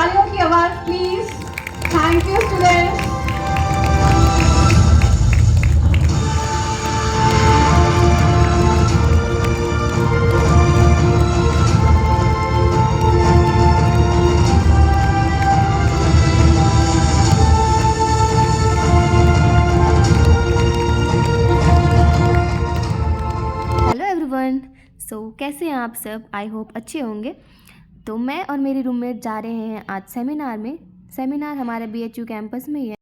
तालियों की आवाज please. Thank you students. Hello everyone. कैसे हैं आप सब? आई होप अच्छे होंगे। तो मैं और मेरी रूममेट जा रहे हैं आज सेमिनार में। सेमिनार हमारे बीएचयू कैंपस में ही है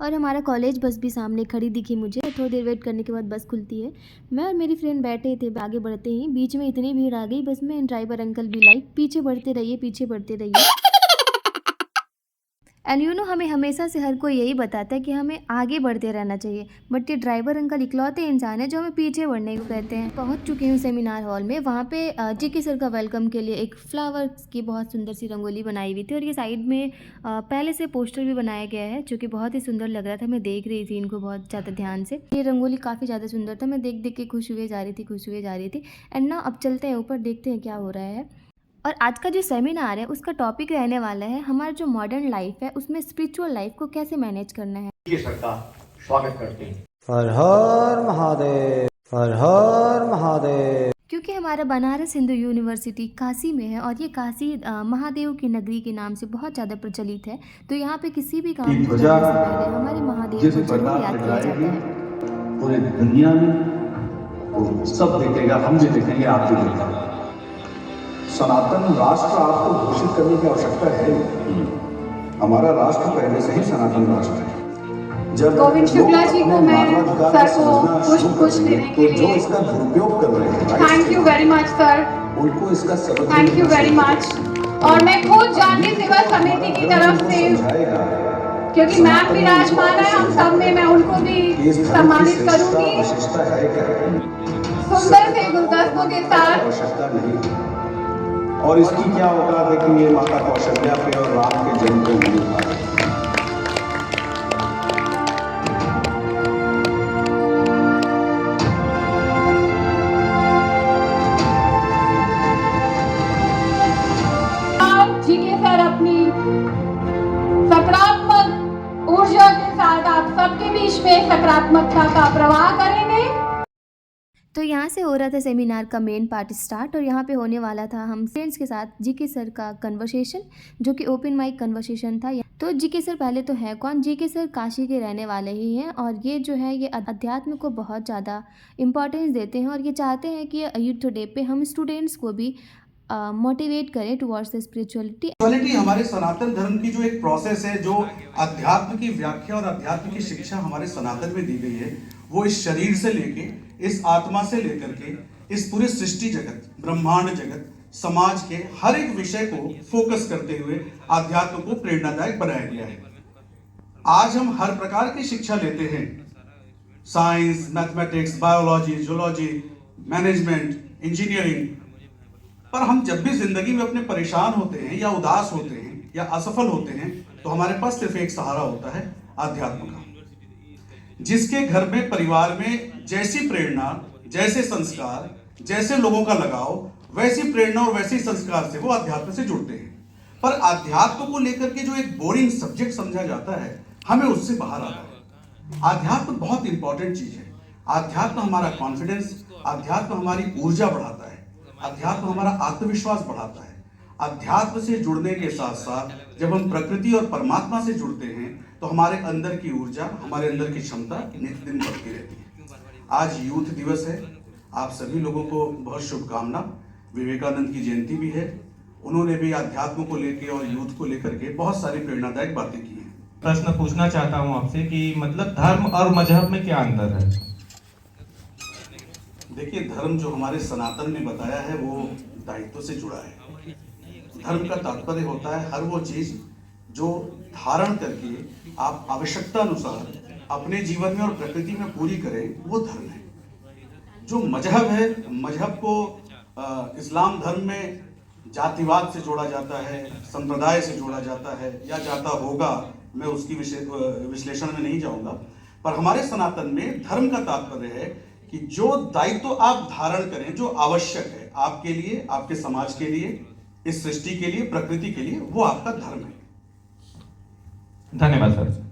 और हमारा कॉलेज बस भी सामने खड़ी दिखी मुझे। थोड़ी देर वेट करने के बाद बस खुलती है। मैं और मेरी फ्रेंड बैठे थे, आगे बढ़ते ही बीच में इतनी भीड़ आ गई बस में। ड्राइवर अंकल भी लाइक पीछे बढ़ते रहिए, पीछे बढ़ते रहिए। एंड यू नो, हमें हमेशा से हर कोई यही बताता है कि हमें आगे बढ़ते रहना चाहिए, बट ये ड्राइवर अंकल इकलौते इंसान है जो हमें पीछे बढ़ने को कहते हैं। पहुंच चुकी हूँ सेमिनार हॉल में। वहाँ पे जीके सर का वेलकम के लिए एक फ्लावर्स की बहुत सुंदर सी रंगोली बनाई हुई थी और ये साइड में पहले से पोस्टर भी बनाया गया है जो कि बहुत ही सुंदर लग रहा था। मैं देख रही थी इनको बहुत ज़्यादा ध्यान से। ये रंगोली काफ़ी ज़्यादा सुंदर था। मैं देख देख के खुश हुए जा रही थी। एंड ना अब चलते हैं ऊपर, देखते हैं क्या हो रहा है। और आज का जो सेमिनार है उसका टॉपिक रहने वाला है हमारा जो मॉडर्न लाइफ है उसमें स्पिरिचुअल लाइफ को कैसे मैनेज करना है। ये सबका स्वागत करते हैं। हर हर महादेव, हर हर महादेव। क्योंकि हमारा बनारस हिंदू यूनिवर्सिटी काशी में है और ये काशी महादेव की नगरी के नाम से बहुत ज़्यादा प्रचलित है। तो यहाँ पे किसी भी काम को करने से पहले हमारे महादेव को जरूर याद किया जाता है। पूरे दुनिया में वो सब देखेगा, हम भी देखेंगे, आप भी देखेंगे। सनातन राष्ट्र आपको घोषित करने की आवश्यकता है। हमारा राष्ट्र पहले से ही सनातन राष्ट्र है। जब गोविंद शुक्ला जी को मैं सर को पुष्प देने के तो जो लिए इसका दुरुपयोग कर रहे हैं, thank you very much sir, उनको इसका सबक थैंक यू वेरी मच। और मैं खुद जानकी सेवा समिति की तरफ से, क्योंकि मैम विराजमान है हम सब में, मैं उनको भी सम्मानित करूंगी विशेषता है क्या? सुंदर से गुलदस्तों के साथ। आवश्यकता नहीं। और इसकी क्या औकात है कि ये माता कौशल्या पे और राम के जन्म पे नहीं उठा रहे। जी के सर अपनी सकारात्मक ऊर्जा के साथ आप सबके बीच में सकारात्मकता का प्रवाह करेंगे। तो यहाँ से हो रहा था सेमिनार का मेन पार्ट स्टार्ट और यहाँ पे होने वाला था हम फ्रेंड्स के साथ जीके सर का कन्वर्सेशन, जो कि ओपन माइक कन्वर्सेशन था। तो जीके सर पहले तो है कौन? जीके सर काशी के रहने वाले ही हैं और ये जो है ये अध्यात्म को बहुत ज़्यादा इम्पोर्टेंस देते हैं और ये चाहते हैं कि यूथ डे पे हम स्टूडेंट्स को भी मोटिवेट करें टुवर्ड्स द स्पिरिचुअलिटी। स्पिरिचुअलिटी हमारे सनातन धर्म की जो एक प्रोसेस है, जो अध्यात्म की व्याख्या और अध्यात्म की शिक्षा हमारे सनातन में दी गई है, वो इस शरीर से लेके, इस आत्मा से लेकर के इस पूरे सृष्टि जगत, ब्रह्मांड जगत, समाज के हर एक विषय को फोकस करते हुए अध्यात्म को प्रेरणादायक बनाया गया है। आज हम हर प्रकार की शिक्षा लेते हैं, science, mathematics, biology, zoology, management, engineering, पर हम जब भी जिंदगी में अपने परेशान होते हैं या उदास होते हैं या असफल होते हैं तो हमारे पास सिर्फ एक सहारा होता है, अध्यात्म का। जिसके घर में, परिवार में जैसी प्रेरणा, जैसे संस्कार, जैसे लोगों का लगाव, वैसी प्रेरणा और वैसे संस्कार से वो अध्यात्म से जुड़ते हैं। पर अध्यात्म को लेकर के जो एक बोरिंग सब्जेक्ट समझा जाता है, हमें उससे बाहर आना है। अध्यात्म बहुत इंपॉर्टेंट चीज है। अध्यात्म हमारा कॉन्फिडेंस, अध्यात्म हमारी ऊर्जा बढ़ाता है, अध्यात्म हमारा आत्मविश्वास बढ़ाता है। अध्यात्म से जुड़ने के साथ साथ जब हम प्रकृति और परमात्मा से जुड़ते हैं तो हमारे अंदर की ऊर्जा, हमारे अंदर की क्षमता नित्य दिन बढ़ती रहती है। आज यूथ दिवस है, आप सभी लोगों को बहुत शुभकामना। विवेकानंद की जयंती भी है। उन्होंने भी अध्यात्म को लेकर और यूथ को लेकर के बहुत सारी प्रेरणादायक बातें की हैं। प्रश्न पूछना चाहता हूं आपसे कि मतलब धर्म और मजहब में क्या अंतर है? देखिए, धर्म जो हमारे सनातन में बताया है वो दायित्व से जुड़ा है। धर्म का तात्पर्य होता है हर वो चीज जो धारण करके आप आवश्यकता अनुसार अपने जीवन में और प्रकृति में पूरी करें, वो धर्म है। जो मजहब है, मजहब को इस्लाम धर्म में जातिवाद से जोड़ा जाता है, संप्रदाय से जोड़ा जाता है या जाता होगा, मैं उसकी विश्लेषण में नहीं जाऊंगा। पर हमारे सनातन में धर्म का तात्पर्य है कि जो दायित्व आप धारण करें, जो आवश्यक है आपके लिए, आपके समाज के लिए, इस सृष्टि के लिए, प्रकृति के लिए, वो आपका धर्म है। धन्यवाद सर।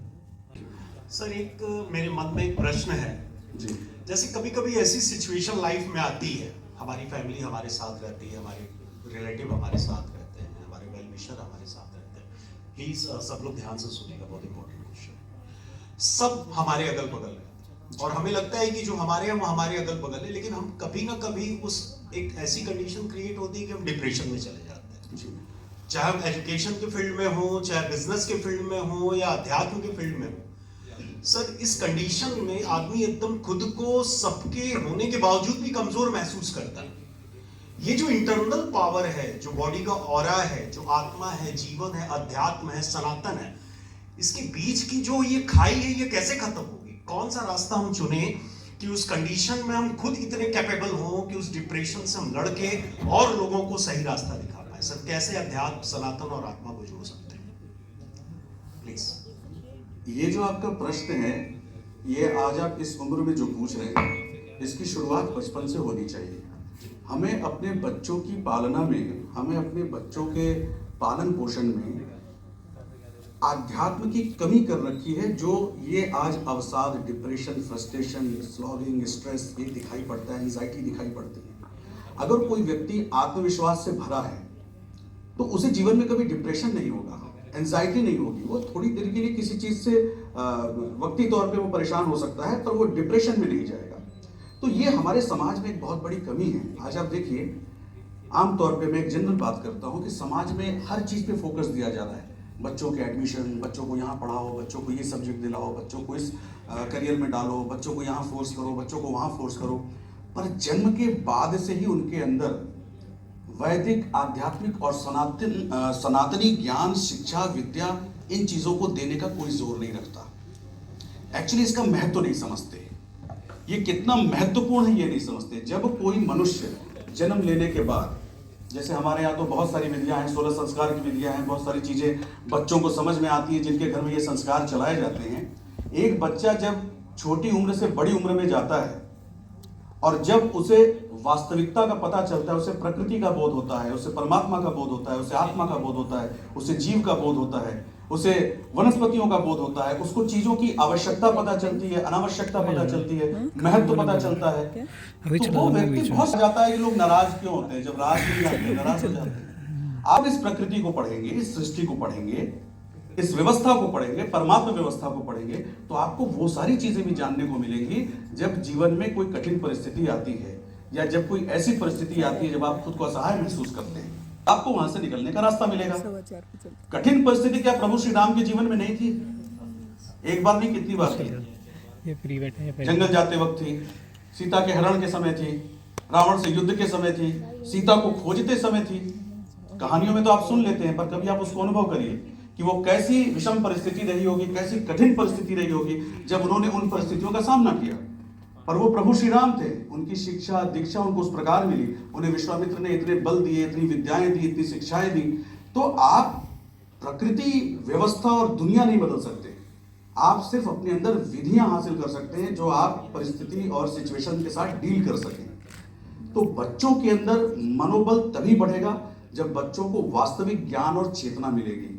सर एक मेरे मन में एक प्रश्न है जी। जैसे कभी कभी ऐसी सिचुएशन लाइफ में आती है, हमारी फैमिली हमारे साथ रहती है, हमारे रिलेटिव हमारे साथ रहते हैं, हमारे वेल विशर हमारे साथ रहते हैं। प्लीज सब लोग ध्यान से सुनिएगा, बहुत इंपॉर्टेंट क्वेश्चन। सब हमारे अगल बगल है और हमें लगता है कि जो हमारे हैं वो हमारे अगल बगल है, लेकिन हम कभी ना कभी उस एक ऐसी कंडीशन क्रिएट होती है कि हम डिप्रेशन में चले जाते हैं। चाहे हम एजुकेशन के फील्ड में हो, चाहे बिजनेस के फील्ड में हो या अध्यात्म के फील्ड में हो। सर इस कंडीशन में आदमी एकदम खुद को सबके होने के बावजूद भी कमजोर महसूस करता है। ये जो इंटरनल पावर है, जो बॉडी का ऑरा है, जो आत्मा है, जीवन है, अध्यात्म है, सनातन है, इसके बीच की जो ये खाई है, ये कैसे खत्म होगी? कौन सा रास्ता हम चुने कि उस कंडीशन में हम खुद इतने कैपेबल हो कि उस डिप्रेशन से हम लड़के और लोगों को सही रास्ता दिखा पाए? सर कैसे अध्यात्म, सनातन और आत्मा को जोड़ सकते हैं? प्लीज। ये जो आपका प्रश्न है, ये आज आप इस उम्र में जो पूछ रहे हैं, इसकी शुरुआत बचपन से होनी चाहिए। हमें अपने बच्चों की पालना में, हमें अपने बच्चों के पालन पोषण में आध्यात्म की कमी कर रखी है, जो ये आज अवसाद, डिप्रेशन, फ्रस्ट्रेशन, स्लॉगिंग, स्ट्रेस ये दिखाई पड़ता है, एंजाइटी दिखाई पड़ती है। अगर कोई व्यक्ति आत्मविश्वास से भरा है तो उसे जीवन में कभी डिप्रेशन नहीं होगा, एंजाइटी नहीं होगी। वो थोड़ी देर के लिए किसी चीज से वक्ती तौर पे वो परेशान हो सकता है, पर वो डिप्रेशन में नहीं जाएगा। तो ये हमारे समाज में एक बहुत बड़ी कमी है। आज आप देखिए, आमतौर पे मैं एक जनरल बात करता हूँ कि समाज में हर चीज पे फोकस दिया जा रहा है। बच्चों के एडमिशन, बच्चों को यहाँ पढ़ाओ, बच्चों को ये सब्जेक्ट दिलाओ, बच्चों को इस करियर में डालो, बच्चों को यहाँ फोर्स करो, बच्चों को वहाँ फोर्स करो। पर जन्म के बाद से ही उनके अंदर वैदिक, आध्यात्मिक और सनातनी ज्ञान, शिक्षा, विद्या, इन चीजों को देने का कोई जोर नहीं रखता। एक्चुअली इसका महत्व नहीं समझते। ये कितना महत्वपूर्ण है ये नहीं समझते। जब कोई मनुष्य जन्म लेने के बाद, जैसे हमारे यहाँ तो बहुत सारी विधियां हैं, 16 संस्कार की विधियां हैं, बहुत सारी चीजें बच्चों को समझ में आती है जिनके घर में ये संस्कार चलाए जाते हैं। एक बच्चा जब छोटी उम्र से बड़ी उम्र में जाता है और जब उसे वास्तविकता का पता चलता है, उसे प्रकृति का बोध होता है, उसे परमात्मा का बोध होता है, उसे आत्मा का बोध होता है, उसे जीव का बोध होता है, उसे वनस्पतियों का बोध होता है, उसको चीजों की आवश्यकता पता चलती है, अनावश्यकता पता चलती है, महत्व पता चलता है, तो वो व्यक्ति बहुत जाता है कि लोग नाराज क्यों होते हैं, जब राज नहीं आते नाराज हो जाते हैं। आप इस प्रकृति को पढ़ेंगे, इस सृष्टि को पढ़ेंगे, इस व्यवस्था को पढ़ेंगे, परमात्मा व्यवस्था को पढ़ेंगे, तो आपको वो सारी चीजें भी जानने को मिलेंगी। जब जीवन में कोई कठिन परिस्थिति आती है या जब कोई ऐसी परिस्थिति आती है जब आप खुद को असहाय महसूस करते हैं, आपको वहां से निकलने का रास्ता मिलेगा। कठिन परिस्थिति क्या प्रभु श्री राम के जीवन में नहीं थी? एक बार नहीं, कितनी बार थी। जंगल जाते वक्त थी, सीता के हरण के समय थी, रावण से युद्ध के समय थी, सीता को खोजते समय थी। कहानियों में तो आप सुन लेते हैं, पर कभी आप उसको अनुभव करिए कि वो कैसी विषम परिस्थिति रही होगी, कैसी कठिन परिस्थिति रही होगी जब उन्होंने उन परिस्थितियों का सामना किया। पर वो प्रभु श्री राम थे, उनकी शिक्षा, दीक्षा उनको उस प्रकार मिली, उन्हें विश्वामित्र ने इतने बल दिए, इतनी विद्याएं दी, इतनी शिक्षाएं दी। तो आप प्रकृति, व्यवस्था और दुनिया नहीं बदल सकते। आप सिर्फ अपने अंदर विधियां हासिल कर सकते हैं जो आप परिस्थिति और सिचुएशन के साथ डील कर सकें। तो बच्चों के अंदर मनोबल तभी बढ़ेगा जब बच्चों को वास्तविक ज्ञान और चेतना मिलेगी।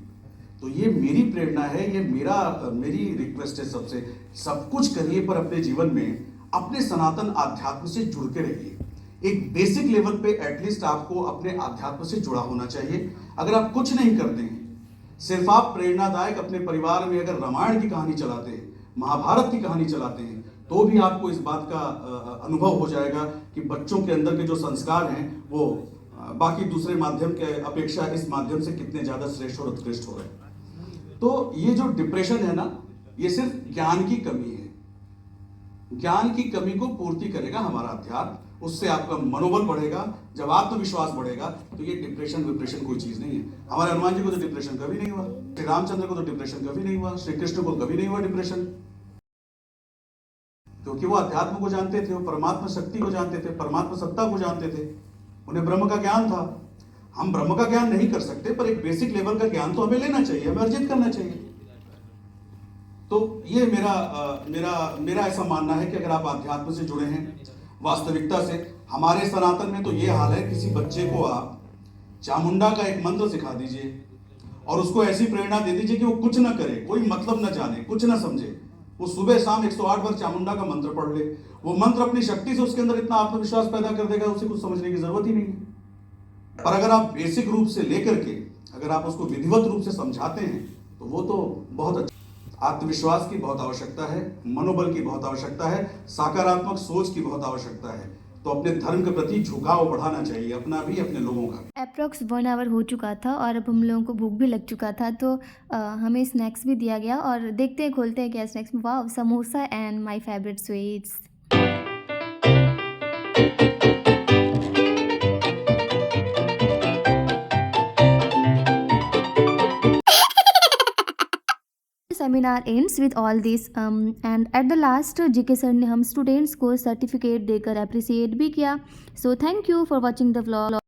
तो ये मेरी प्रेरणा है, ये मेरी रिक्वेस्ट है सबसे, सब कुछ करिए पर अपने जीवन में अपने सनातन आध्यात्म से जुड़ के रहिए। एक बेसिक लेवल पे एटलीस्ट आपको अपने आध्यात्म से जुड़ा होना चाहिए। अगर आप कुछ नहीं करते हैं, सिर्फ आप प्रेरणादायक अपने परिवार में अगर रामायण की कहानी चलाते हैं, महाभारत की कहानी चलाते हैं, तो भी आपको इस बात का अनुभव हो जाएगा कि बच्चों के अंदर के जो संस्कार हैं वो बाकी दूसरे माध्यम के अपेक्षा इस माध्यम से कितने ज्यादा श्रेष्ठ और उत्कृष्ट हो रहे हैं। तो ये जो डिप्रेशन है ना, ये सिर्फ ज्ञान की कमी है। ज्ञान की कमी को पूर्ति करेगा हमारा अध्यात्म, उससे आपका मनोबल बढ़ेगा। जब आत्मविश्वास बढ़ेगा तो ये डिप्रेशन विप्रेशन कोई चीज नहीं है। हमारे हनुमान जी को तो डिप्रेशन कभी नहीं हुआ, श्री रामचंद्र को तो डिप्रेशन कभी नहीं हुआ, श्री कृष्ण को कभी नहीं हुआ डिप्रेशन, क्योंकि वो अध्यात्म को जानते थे, वो परमात्मा शक्ति को जानते थे, परमात्मा सत्ता को जानते थे, उन्हें ब्रह्म का ज्ञान था। हम ब्रह्म का ज्ञान नहीं कर सकते, पर एक बेसिक लेवल का ज्ञान तो हमें लेना चाहिए, हमें अर्जित करना चाहिए। तो ये मेरा ऐसा मानना है कि अगर आप आध्यात्म से जुड़े हैं, वास्तविकता से, हमारे सनातन में तो ये हाल है, किसी बच्चे को आप चामुंडा का एक मंत्र सिखा दीजिए और उसको ऐसी प्रेरणा दे दीजिए कि वो कुछ ना करे, कोई मतलब ना जाने, कुछ ना समझे। वो सुबह शाम 108 बार चामुंडा का मंत्र पढ़ ले। वो मंत्र अपनी शक्ति से उसके अंदर इतना आत्मविश्वास पैदा कर देगा, उसे कुछ समझने की जरूरत ही नहीं है। पर अगर आप बेसिक रूप से लेकर के अगर आप उसको विधिवत रूप से समझाते हैं तो वो तो बहुत अच्छा। आत्मविश्वास की बहुत आवश्यकता है, मनोबल की बहुत आवश्यकता है, सकारात्मक सोच की बहुत आवश्यकता है। तो अपने धर्म के प्रति झुकाव बढ़ाना चाहिए, अपना भी अपने लोगों का। अप्रॉक्स 1 आवर हो चुका था और अब हम लोगों को भूख भी लग चुका था, तो हमें स्नैक्स भी दिया गया और देखते हैं खोलते हैं क्या स्नैक्स में। वाह, samosa and my favourite sweets. Seminar ends with all this and at the last GK sir ने हम स्टूडेंट्स को सर्टिफिकेट देकर अप्रिसिएट भी किया। So thank you for watching the vlog.